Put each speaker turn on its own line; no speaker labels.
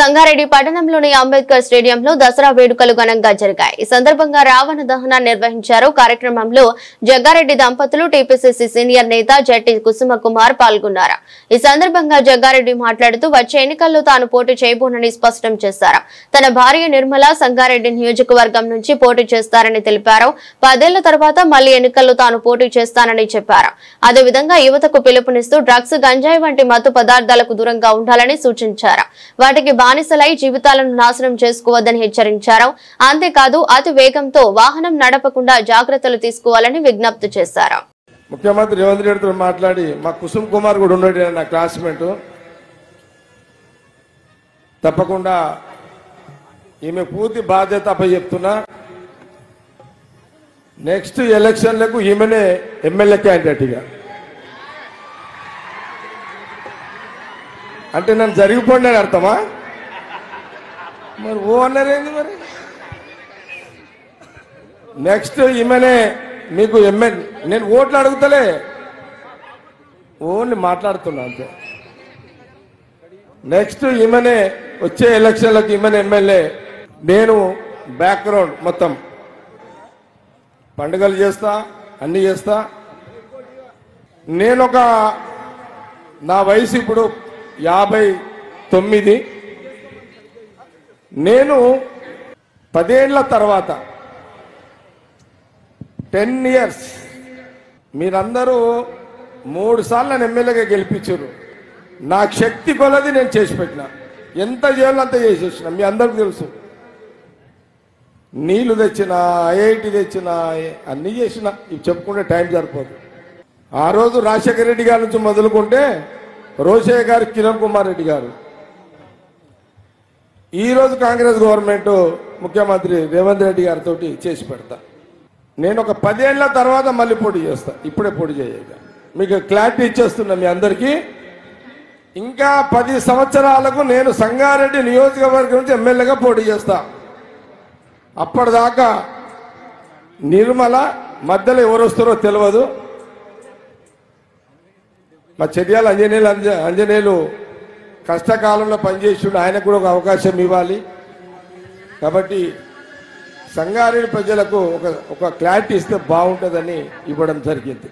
సంగారెడ్డి పట్టణంలోని అంబేద్కర్ స్టేడియంలో దసరా వేడుకలు ఘనంగా జరిగాయి. ఈ సందర్భంగా రావణ దహన నిర్వహించారు. కార్యక్రమంలో జగ్గారెడ్డి దంపతులు, టీపీసీసీ సీనియర్ నేత జట్టి కుసుమ కుమార్ పాల్గొన్నారు. ఈ సందర్భంగా జగ్గారెడ్డి మాట్లాడుతూ వచ్చే ఎన్నికల్లో తాను పోటీ చేయబోనని స్పష్టం చేశారు. తన భార్య నిర్మల సంగారెడ్డి నియోజకవర్గం నుంచి పోటీ చేస్తారని తెలిపారు. 10 ఏళ్ల తర్వాత మళ్లీ ఎన్నికల్లో తాను పోటీ చేస్తానని చెప్పారు. అదేవిధంగా యువతకు పిలుపునిస్తూ డ్రగ్స్, గంజాయి వంటి మత్తు పదార్థాలకు దూరంగా ఉండాలని సూచించారు. వాటికి బానిసలై జీవితాలను నాశనం చేసుకోవద్దని హెచ్చరించారు. అంతేకాదు అతి వేగంతో వాహనం నడపకుండా జాగ్రత్తలు తీసుకోవాలని విజ్ఞప్తి చేశారు.
ముఖ్యమంత్రి రేవంత్ రెడ్డితో మాట్లాడి మా కుసుమ్ కుమార్ కూడా ఉన్నాడు, నా క్లాస్మేట్, తప్పకుండా ఈమె పూర్తి బాధ్యత అప్పచెప్తున్నా. నెక్స్ట్ ఎలక్షన్లకు ఈమెనే ఎమ్మెల్యే క్యాండిడేట్గా. అంటే నన్ను జరిగిపోండి అని అర్థమా? మరి ఓ అన్నారేంది? మరి నెక్స్ట్ ఈమెనే మీకు ఎమ్మెల్యే. నేను ఓట్లు అడుగుతలే, ఓన్లీ మాట్లాడుతున్నా అంతే. నెక్స్ట్ ఈమెనే వచ్చే ఎలక్షన్లకు ఈమెనే ఎమ్మెల్యే. నేను బ్యాక్గ్రౌండ్ మొత్తం పండుగలు చేస్తా, అన్ని చేస్తా. నా వయసు ఇప్పుడు 59. నేను 10 ఏళ్ల తర్వాత 10 ఇయర్స్ మీరందరూ 3 సార్లు నన్ను ఎమ్మెల్యేగా గెలిపించారు. నాకు శక్తి కొలది నేను చేసి పెట్టిన, ఎంత చేయాలో అంత చేసేసిన. మీ అందరికి తెలుసు. నీళ్లు తెచ్చిన, ఐఐటి తెచ్చిన, అన్నీ చేసిన. ఇవి చెప్పుకుంటే టైం సరిపోదు. ఆ రోజు రాజశేఖర రెడ్డి గారి నుంచి మొదలుకుంటే రోషయ్య గారు, కిరణ్ కుమార్ రెడ్డి గారు, ఈరోజు కాంగ్రెస్ గవర్నమెంట్ ముఖ్యమంత్రి రేవంత్ రెడ్డి గారితో చేసి పెడతా. నేను ఒక 10 ఏళ్ల తర్వాత మళ్ళీ పోటీ చేస్తా, ఇప్పుడే పోటీ చేయక. మీకు క్లారిటీ ఇచ్చేస్తున్నా మీ అందరికీ. ఇంకా 10 సంవత్సరాలకు నేను సంగారెడ్డి నియోజకవర్గం నుంచి ఎమ్మెల్యేగా పోటీ చేస్తా. అప్పటిదాకా నిర్మల మధ్యలో ఎవరు వస్తారో తెలియదు. మా చర్యాల అంజనేయులు కష్టకాలంలో పనిచేసిండు, ఆయనకు కూడా ఒక అవకాశం ఇవ్వాలి. కాబట్టి సంగారెడ్డి ప్రజలకు ఒక క్లారిటీ ఇస్తే బాగుంటుందని ఇవ్వడం జరిగింది.